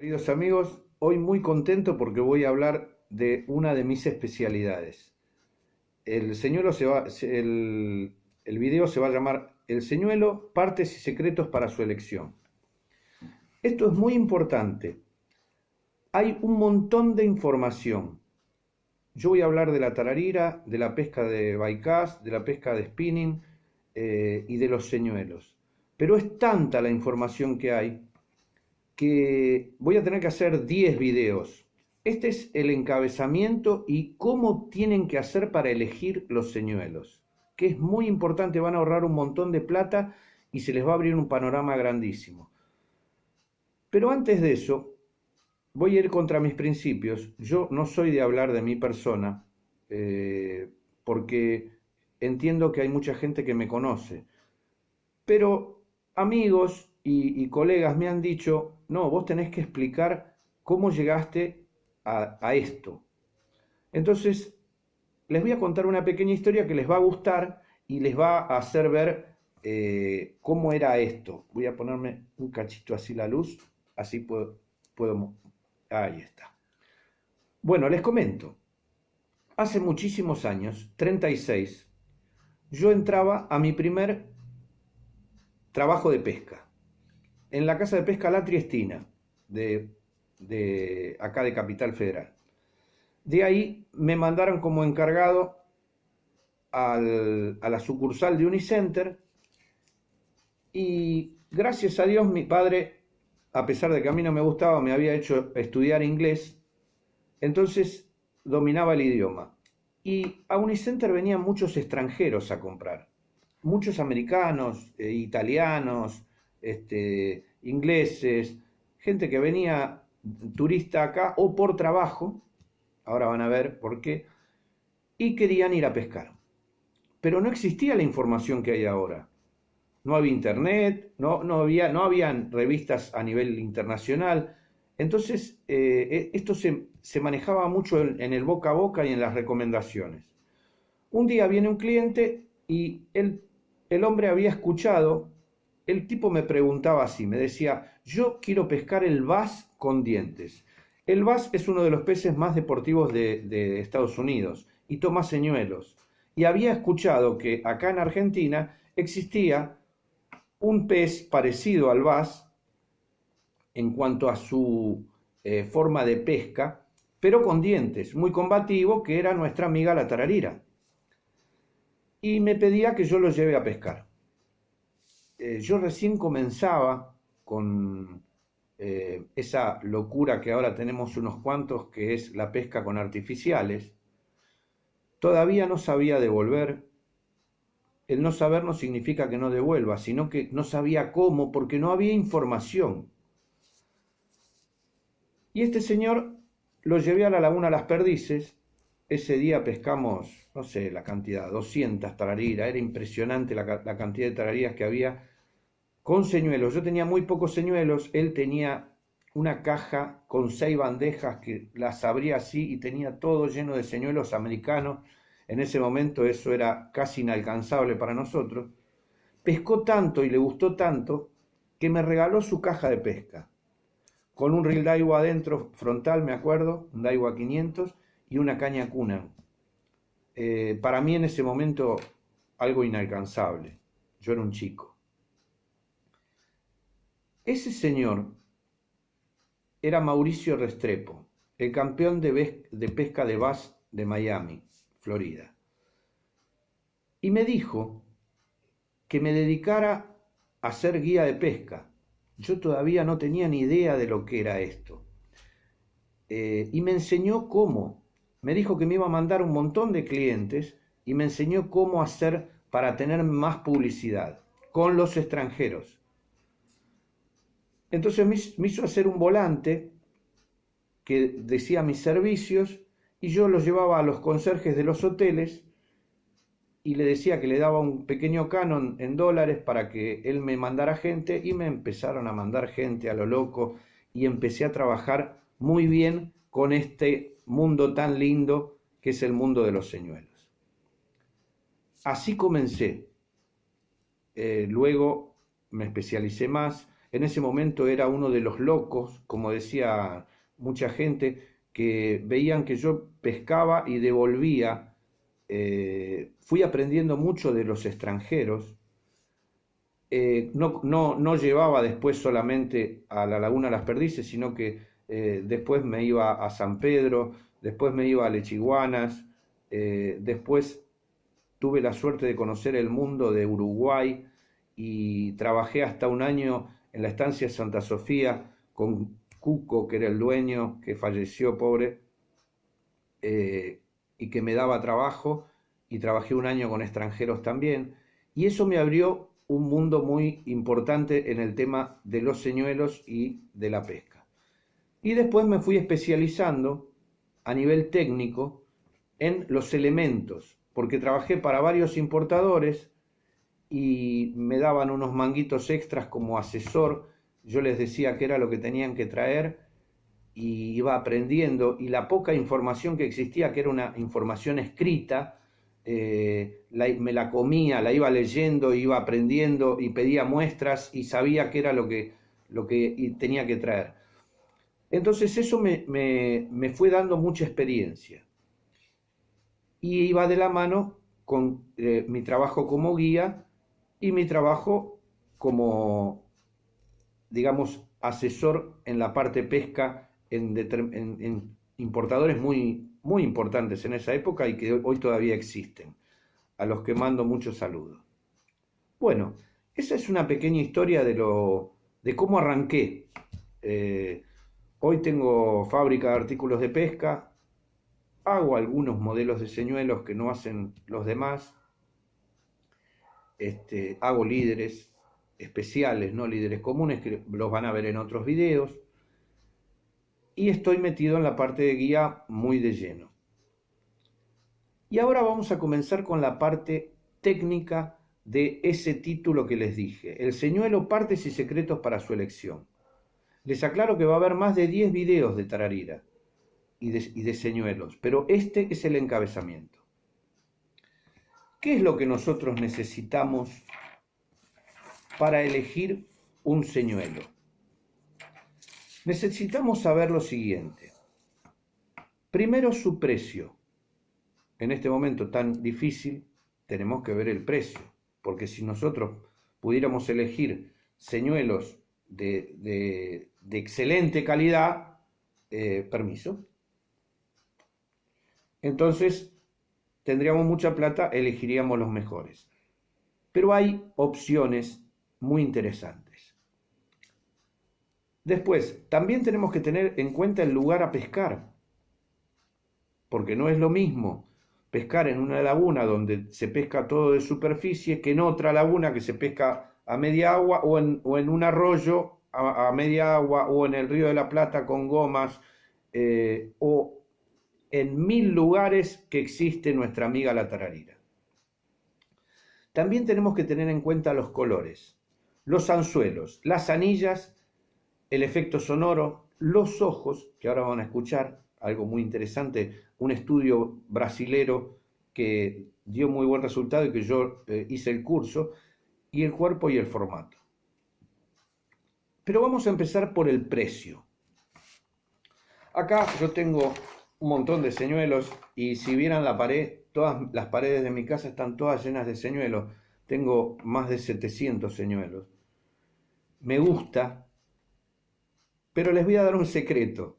Queridos amigos, hoy muy contento porque voy a hablar de una de mis especialidades. El señuelo el video se va a llamar El señuelo, partes y secretos para su elección. Esto es muy importante. Hay un montón de información. Yo voy a hablar de la tararira, de la pesca de bycast, de la pesca de spinning y de los señuelos. Pero es tanta la información que voy a tener que hacer 10 videos. Este es el encabezamiento y cómo tienen que hacer para elegir los señuelos, que es muy importante, van a ahorrar un montón de plata y se les va a abrir un panorama grandísimo. Pero antes de eso, voy a ir contra mis principios. Yo no soy de hablar de mi persona, porque entiendo que hay mucha gente que me conoce. Pero amigos y colegas me han dicho, no, vos tenés que explicar cómo llegaste a esto. Entonces, les voy a contar una pequeña historia que les va a gustar y les va a hacer ver cómo era esto. Voy a ponerme un cachito así la luz, así puedo. Ahí está. Bueno, les comento. Hace muchísimos años, 36, yo entraba a mi primer trabajo de pesca en la casa de pesca La Triestina, de acá de Capital Federal. De ahí me mandaron como encargado a la sucursal de Unicenter y gracias a Dios mi padre, a pesar de que a mí no me gustaba, me había hecho estudiar inglés, entonces dominaba el idioma. Y a Unicenter venían muchos extranjeros a comprar, muchos americanos, italianos, ingleses, gente que venía turista acá o por trabajo, ahora van a ver por qué, y querían ir a pescar. Pero no existía la información que hay ahora. No había internet, no habían revistas a nivel internacional. Entonces, esto se manejaba mucho en el boca a boca y en las recomendaciones. Un día viene un cliente y el hombre había escuchado, el tipo me preguntaba así, me decía, yo quiero pescar el bass con dientes. El bass es uno de los peces más deportivos de Estados Unidos y toma señuelos. Y había escuchado que acá en Argentina existía un pez parecido al bass en cuanto a su forma de pesca, pero con dientes, muy combativo, que era nuestra amiga la tararira. Y me pedía que yo lo lleve a pescar. Yo recién comenzaba con esa locura que ahora tenemos unos cuantos, que es la pesca con artificiales. Todavía no sabía devolver. El no saber no significa que no devuelva, sino que no sabía cómo, porque no había información. Y este señor lo llevé a la laguna Las Perdices. Ese día pescamos, no sé la cantidad, 200 tarariras. Era impresionante la cantidad de tarariras que había con señuelos. Yo tenía muy pocos señuelos, él tenía una caja con 6 bandejas que las abría así y tenía todo lleno de señuelos americanos. En ese momento eso era casi inalcanzable para nosotros. Pescó tanto y le gustó tanto que me regaló su caja de pesca, con un reel Daiwa adentro frontal, me acuerdo, un Daiwa 500 y una caña Cunard. Para mí en ese momento algo inalcanzable. Yo era un chico. Ese señor era Mauricio Restrepo, el campeón de pesca de bass de Miami, Florida. Y me dijo que me dedicara a ser guía de pesca. Yo todavía no tenía ni idea de lo que era esto. Y me enseñó cómo. Me dijo que me iba a mandar un montón de clientes y me enseñó cómo hacer para tener más publicidad con los extranjeros. Entonces me hizo hacer un volante que decía mis servicios y yo los llevaba a los conserjes de los hoteles y le decía que le daba un pequeño canon en dólares para que él me mandara gente y me empezaron a mandar gente a lo loco y empecé a trabajar muy bien con este mundo tan lindo que es el mundo de los señuelos. Así comencé. Luego me especialicé más En ese momento era uno de los locos, como decía mucha gente, que veían que yo pescaba y devolvía. Fui aprendiendo mucho de los extranjeros. No llevaba después solamente a la Laguna Las Perdices, sino que después me iba a San Pedro, después me iba a Lechiguanas, después tuve la suerte de conocer el mundo de Uruguay y trabajé hasta un año en la estancia Santa Sofía con Cuco, que era el dueño, que falleció pobre, y que me daba trabajo, y trabajé un año con extranjeros también, y eso me abrió un mundo muy importante en el tema de los señuelos y de la pesca. Y después me fui especializando a nivel técnico en los elementos, porque trabajé para varios importadores y me daban unos manguitos extras como asesor. Yo les decía qué era lo que tenían que traer y iba aprendiendo, y la poca información que existía, que era una información escrita, me la comía, la iba leyendo, iba aprendiendo y pedía muestras y sabía qué era lo que tenía que traer. Entonces eso me fue dando mucha experiencia y iba de la mano con mi trabajo como guía y mi trabajo como, digamos, asesor en la parte pesca en importadores muy importantes en esa época y que hoy todavía existen, a los que mando muchos saludos. Bueno, esa es una pequeña historia de cómo arranqué. Hoy tengo fábrica de artículos de pesca, hago algunos modelos de señuelos que no hacen los demás, hago líderes especiales, no líderes comunes, que los van a ver en otros videos, y estoy metido en la parte de guía muy de lleno. Y ahora vamos a comenzar con la parte técnica de ese título que les dije, el señuelo, partes y secretos para su elección. Les aclaro que va a haber más de 10 videos de tararira y de señuelos, pero este es el encabezamiento. ¿Qué es lo que nosotros necesitamos para elegir un señuelo? Necesitamos saber lo siguiente. Primero, su precio. En este momento tan difícil tenemos que ver el precio, porque si nosotros pudiéramos elegir señuelos de excelente calidad, permiso, entonces tendríamos mucha plata, elegiríamos los mejores. Pero hay opciones muy interesantes. Después, también tenemos que tener en cuenta el lugar a pescar, porque no es lo mismo pescar en una laguna donde se pesca todo de superficie que en otra laguna que se pesca a media agua, o en un arroyo a media agua, o en el Río de la Plata con gomas, o en 1000 lugares que existe nuestra amiga la tararira. También tenemos que tener en cuenta los colores, los anzuelos, las anillas, el efecto sonoro, los ojos, que ahora van a escuchar algo muy interesante, un estudio brasilero que dio muy buen resultado y que yo hice el curso, y el cuerpo y el formato. Pero vamos a empezar por el precio. Acá yo tengo un montón de señuelos, y si vieran la pared, todas las paredes de mi casa están todas llenas de señuelos. Tengo más de 700 señuelos. Me gusta, pero les voy a dar un secreto.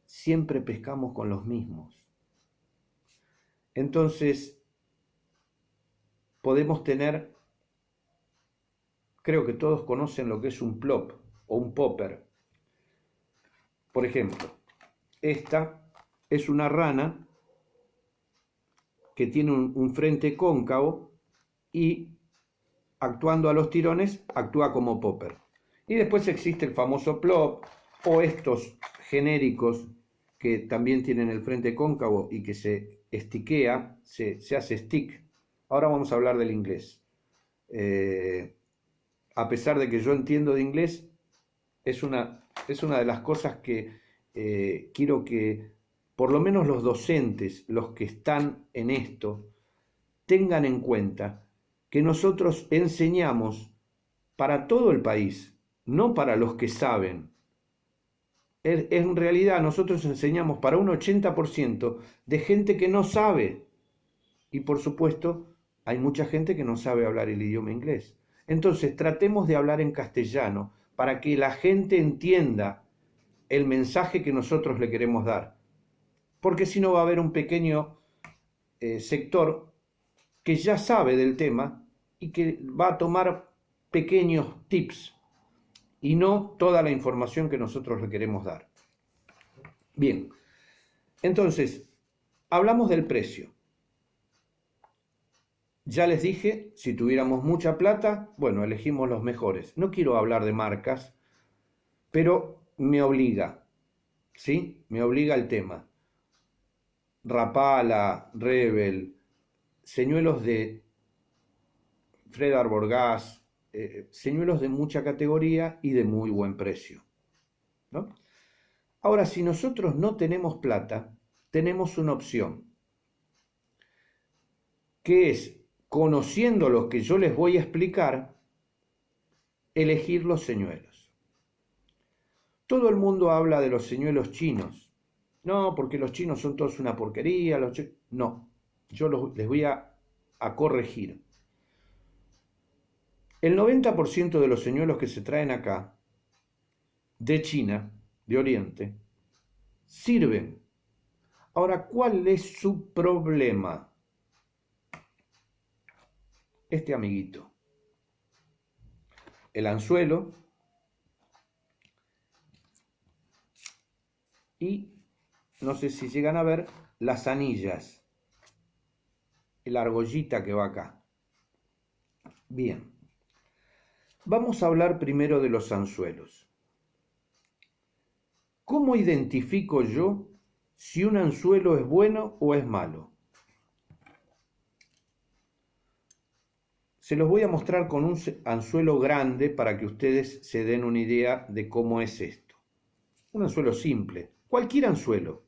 Siempre pescamos con los mismos. Entonces, podemos tener, creo que todos conocen lo que es un plop o un popper. Por ejemplo, esta es una rana que tiene un frente cóncavo y, actuando a los tirones, actúa como popper. Y después existe el famoso plop, o estos genéricos que también tienen el frente cóncavo y que se estiquea, se hace stick. Ahora vamos a hablar del inglés. A pesar de que yo entiendo de inglés, es una de las cosas que quiero que por lo menos los docentes, los que están en esto, tengan en cuenta que nosotros enseñamos para todo el país, no para los que saben. En realidad nosotros enseñamos para un 80% de gente que no sabe. Y por supuesto, hay mucha gente que no sabe hablar el idioma inglés. Entonces, tratemos de hablar en castellano para que la gente entienda el mensaje que nosotros le queremos dar. Porque si no va a haber un pequeño sector que ya sabe del tema y que va a tomar pequeños tips y no toda la información que nosotros le queremos dar. Bien, entonces, hablamos del precio. Ya les dije, si tuviéramos mucha plata, bueno, elegimos los mejores. No quiero hablar de marcas, pero me obliga, ¿sí? Me obliga el tema. Rapala, Rebel, señuelos de Fred Arbogast, señuelos de mucha categoría y de muy buen precio, ¿no? Ahora, si nosotros no tenemos plata, tenemos una opción, que es, conociendo lo que yo les voy a explicar, elegir los señuelos. Todo el mundo habla de los señuelos chinos. No, porque los chinos son todos una porquería. No, yo les voy a corregir. El 90% de los señuelos que se traen acá, de China, de Oriente, sirven. Ahora, ¿cuál es su problema? Este amiguito. El anzuelo y, no sé si llegan a ver, las anillas, la argollita que va acá. Bien, vamos a hablar primero de los anzuelos. ¿Cómo identifico yo si un anzuelo es bueno o es malo? Se los voy a mostrar con un anzuelo grande para que ustedes se den una idea de cómo es esto. Un anzuelo simple, cualquier anzuelo.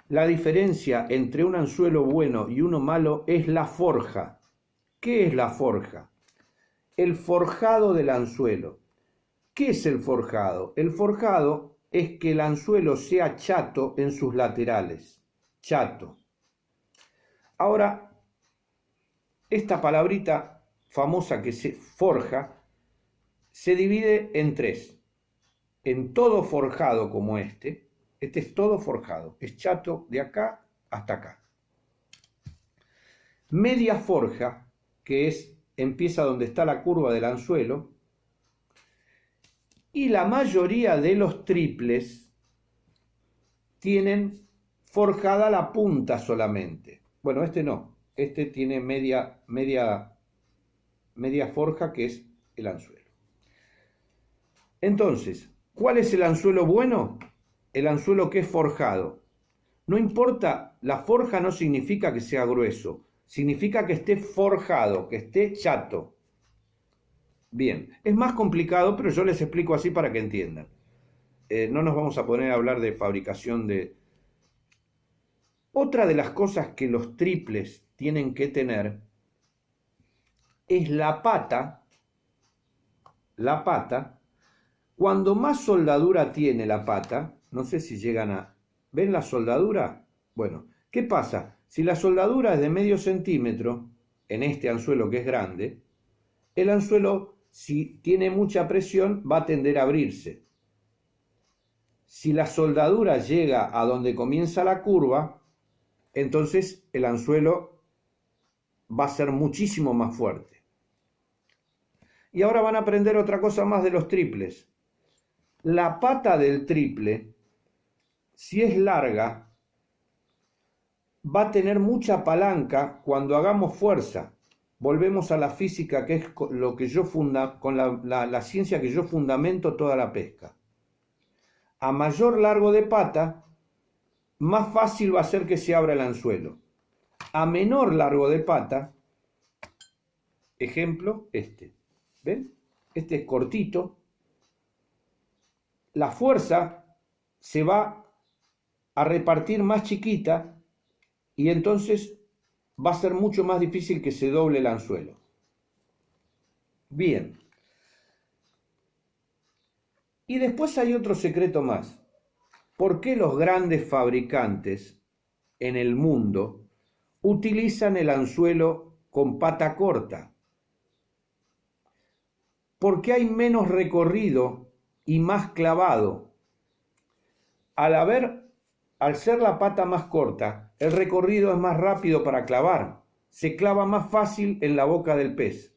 La diferencia entre un anzuelo bueno y uno malo es la forja. ¿Qué es la forja? El forjado del anzuelo. ¿Qué es el forjado? El forjado es que el anzuelo sea chato en sus laterales. Chato. Ahora, esta palabrita famosa que se forja se divide en tres. En todo forjado como este es todo forjado, es chato de acá hasta acá. Media forja, que empieza donde está la curva del anzuelo, y la mayoría de los triples tienen forjada la punta solamente. Bueno, este no, este tiene media forja, que es el anzuelo. Entonces, ¿cuál es el anzuelo bueno? El anzuelo que es forjado. No importa, la forja no significa que sea grueso, significa que esté forjado, que esté chato. Bien, es más complicado, pero yo les explico así para que entiendan. No nos vamos a poner a hablar de fabricación de... Otra de las cosas que los triples tienen que tener es la pata. La pata, cuando más soldadura tiene la pata, no sé si llegan a... ¿Ven la soldadura? Bueno, ¿qué pasa? Si la soldadura es de medio centímetro, en este anzuelo que es grande, el anzuelo, si tiene mucha presión, va a tender a abrirse. Si la soldadura llega a donde comienza la curva, entonces el anzuelo va a ser muchísimo más fuerte. Y ahora van a aprender otra cosa más de los triples. La pata del triple, si es larga, va a tener mucha palanca cuando hagamos fuerza. Volvemos a la física, que es lo que yo con la ciencia que yo fundamento toda la pesca. A mayor largo de pata, más fácil va a ser que se abra el anzuelo. A menor largo de pata, ejemplo, este. ¿Ven? Este es cortito. La fuerza se va a repartir más chiquita y entonces va a ser mucho más difícil que se doble el anzuelo. Bien. Y después hay otro secreto más. ¿Por qué los grandes fabricantes en el mundo utilizan el anzuelo con pata corta? Porque hay menos recorrido y más clavado. Al ser la pata más corta, el recorrido es más rápido para clavar. Se clava más fácil en la boca del pez.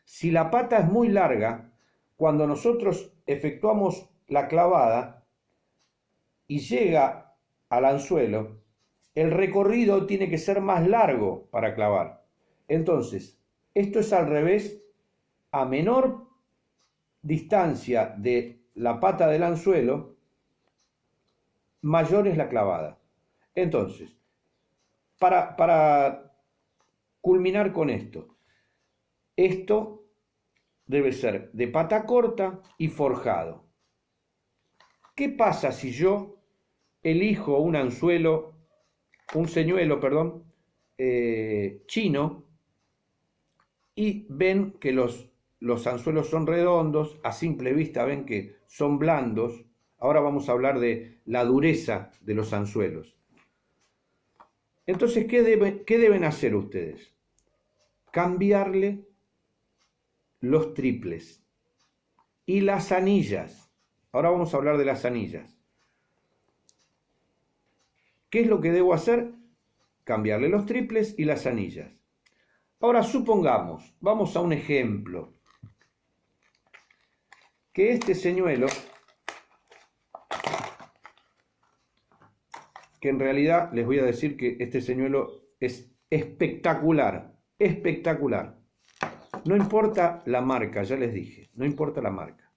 Si la pata es muy larga, cuando nosotros efectuamos la clavada y llega al anzuelo, el recorrido tiene que ser más largo para clavar. Entonces, esto es al revés. A menor distancia de la pata del anzuelo, mayor es la clavada. Entonces, para culminar con esto debe ser de pata corta y forjado. ¿Qué pasa si yo elijo un señuelo, chino, y ven que los anzuelos son redondos, a simple vista ven que son blandos? Ahora vamos a hablar de la dureza de los anzuelos. Entonces, ¿qué deben hacer ustedes? Cambiarle los triples y las anillas. Ahora vamos a hablar de las anillas. ¿Qué es lo que debo hacer? Cambiarle los triples y las anillas. Ahora supongamos, vamos a un ejemplo, que este señuelo, que en realidad les voy a decir que este señuelo es espectacular, espectacular. No importa la marca, ya les dije, no importa la marca.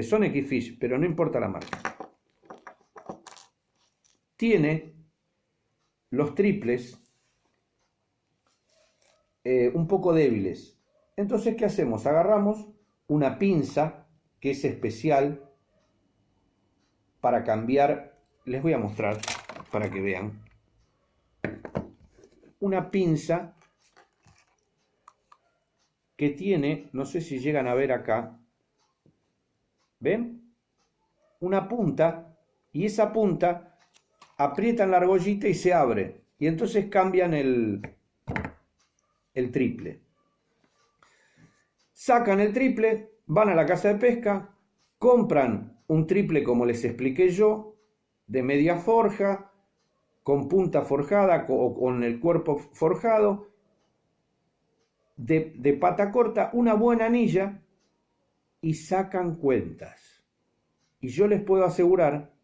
Son X-Fish, pero no importa la marca. Tiene los triples un poco débiles. Entonces, ¿qué hacemos? Agarramos una pinza que es especial para cambiar. Les voy a mostrar para que vean. Una pinza que tiene, no sé si llegan a ver acá, ¿ven? Una punta, y esa punta aprietan la argollita y se abre, y entonces cambian el triple. Sacan el triple, van a la casa de pesca, compran un triple como les expliqué yo, de media forja, con punta forjada o con el cuerpo forjado, de pata corta, una buena anilla, y sacan cuentas. Y yo les puedo asegurar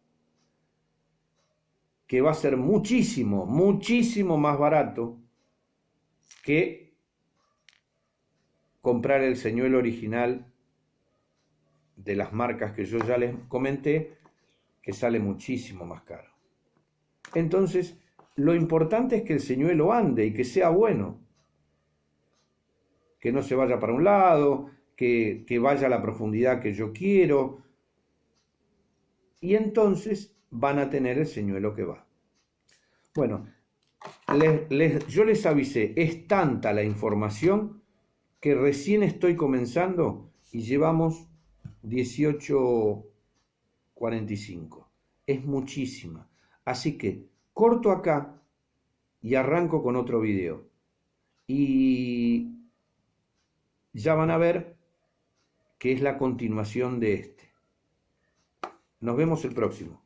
que va a ser muchísimo, muchísimo más barato que comprar el señuelo original de las marcas que yo ya les comenté, que sale muchísimo más caro. Entonces, lo importante es que el señuelo ande y que sea bueno, que no se vaya para un lado, que vaya a la profundidad que yo quiero, y entonces van a tener el señuelo que va. Bueno, yo les avisé, es tanta la información que recién estoy comenzando y llevamos 18:45. Es muchísima. Así que corto acá y arranco con otro video. Y ya van a ver que es la continuación de este. Nos vemos el próximo.